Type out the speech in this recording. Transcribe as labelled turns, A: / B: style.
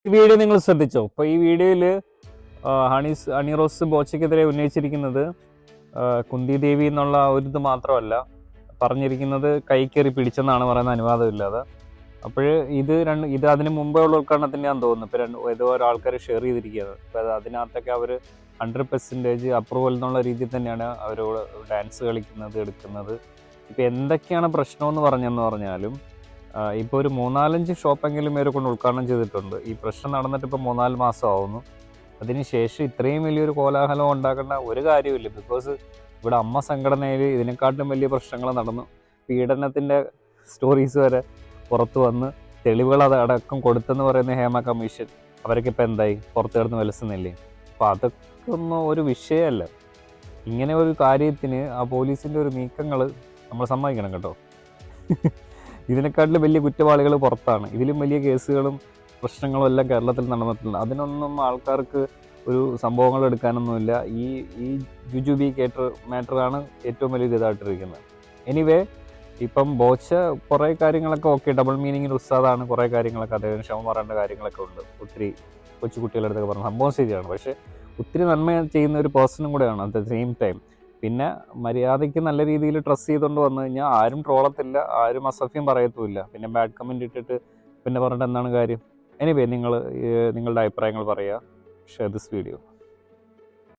A: ഈ വീഡിയോ നിങ്ങൾ ശ്രദ്ധിച്ചോ? ഇപ്പോൾ ഈ വീഡിയോയിൽ ഹണി റോസ് ബോച്ചയ്ക്കെതിരെ ഉന്നയിച്ചിരിക്കുന്നത് കുന്തി ദേവി എന്നുള്ള ഒരു ഇത് മാത്രമല്ല, പറഞ്ഞിരിക്കുന്നത് കൈക്കേറി പിടിച്ചെന്നാണ് പറയുന്ന അനുവാദമില്ലാതെ. അപ്പോൾ ഇത് അതിന് മുമ്പേ ഉള്ള ഉദ്ഘാടനത്തിൻ്റെയാണെന്ന് തോന്നുന്നു. ഇപ്പോൾ ഏതോ ആൾക്കാർ ഷെയർ ചെയ്തിരിക്കുകയാണ്. അപ്പോൾ അതിനകത്തൊക്കെ അവർ 100% അപ്രൂവൽ എന്നുള്ള രീതിയിൽ തന്നെയാണ് അവരോട് ഡാൻസ് കളിക്കുന്നത്, എടുക്കുന്നത്. ഇപ്പോൾ എന്തൊക്കെയാണ് പ്രശ്നമെന്ന് പറഞ്ഞാലും ഇപ്പോൾ ഒരു 3-4 ഷോപ്പെങ്കിലും ഇവരെ കൊണ്ട് ഉദ്ഘാടനം ചെയ്തിട്ടുണ്ട്. ഈ പ്രശ്നം നടന്നിട്ട് ഇപ്പോൾ 3-4 മാസം ആവുന്നു. അതിനുശേഷം ഇത്രയും വലിയൊരു കോലാഹലം ഉണ്ടാക്കേണ്ട ഒരു കാര്യമില്ല. ബിക്കോസ് ഇവിടെ അമ്മ സംഘടനയിൽ ഇതിനെക്കാട്ടും വലിയ പ്രശ്നങ്ങൾ നടന്നു. പീഡനത്തിൻ്റെ സ്റ്റോറീസ് വരെ പുറത്തു വന്ന് തെളിവുകൾ അടക്കം കൊടുത്തെന്ന് പറയുന്ന ഹേമ കമ്മീഷൻ, അവരൊക്കെ ഇപ്പോൾ എന്തായി? പുറത്ത് കിടന്ന് വിലസുന്നില്ലേ? അപ്പോൾ അതൊക്കെ ഒന്നും ഒരു വിഷയമല്ല. ഇങ്ങനെ ഒരു കാര്യത്തിന് ആ പോലീസിൻ്റെ ഒരു നീക്കങ്ങൾ നമ്മൾ സമ്മതിക്കണം കേട്ടോ. ഇതിനെക്കാട്ടിലും വലിയ കുറ്റവാളികൾ പുറത്താണ്. ഇതിലും വലിയ കേസുകളും പ്രശ്നങ്ങളും എല്ലാം കേരളത്തിൽ നടന്നിട്ടുണ്ട്. അതിനൊന്നും ആൾക്കാർക്ക് ഒരു സംഭവങ്ങൾ എടുക്കാനൊന്നുമില്ല. ഈ ജുജുബി മാറ്ററാണ് ഏറ്റവും വലിയ ഇതായിട്ടിരിക്കുന്നത്. എനിവേ, ഇപ്പം ബോച്ച കുറേ കാര്യങ്ങളൊക്കെ ഓക്കെ, ഡബിൾ മീനിങ്ങിൽ ഉസ്താദാണ്, കുറേ കാര്യങ്ങളൊക്കെ അദ്ദേഹം ക്ഷമ പറയേണ്ട കാര്യങ്ങളൊക്കെ ഉണ്ട്. ഒത്തിരി കൊച്ചുകുട്ടികളുടെ അടുത്തൊക്കെ പറഞ്ഞ സംഭവം ശരിയാണ്. പക്ഷേ ഒത്തിരി നന്മ ചെയ്യുന്ന ഒരു പേഴ്സണും കൂടെയാണ് അറ്റ് ദ സെയിം ടൈം. പിന്നെ മര്യാദയ്ക്ക് നല്ല രീതിയിൽ ട്രസ് ചെയ്തുകൊണ്ട് വന്നു കഴിഞ്ഞാൽ ആരും ട്രോളത്തില്ല, ആരും അസഭ്യം പറയത്തുമില്ല. പിന്നെ ബാഡ് കമൻറ്റ് ഇട്ടിട്ട് പിന്നെ പറഞ്ഞിട്ട് എന്താണ് കാര്യം? എനിവേ, നിങ്ങളുടെ അഭിപ്രായങ്ങൾ പറയുക. Share this video.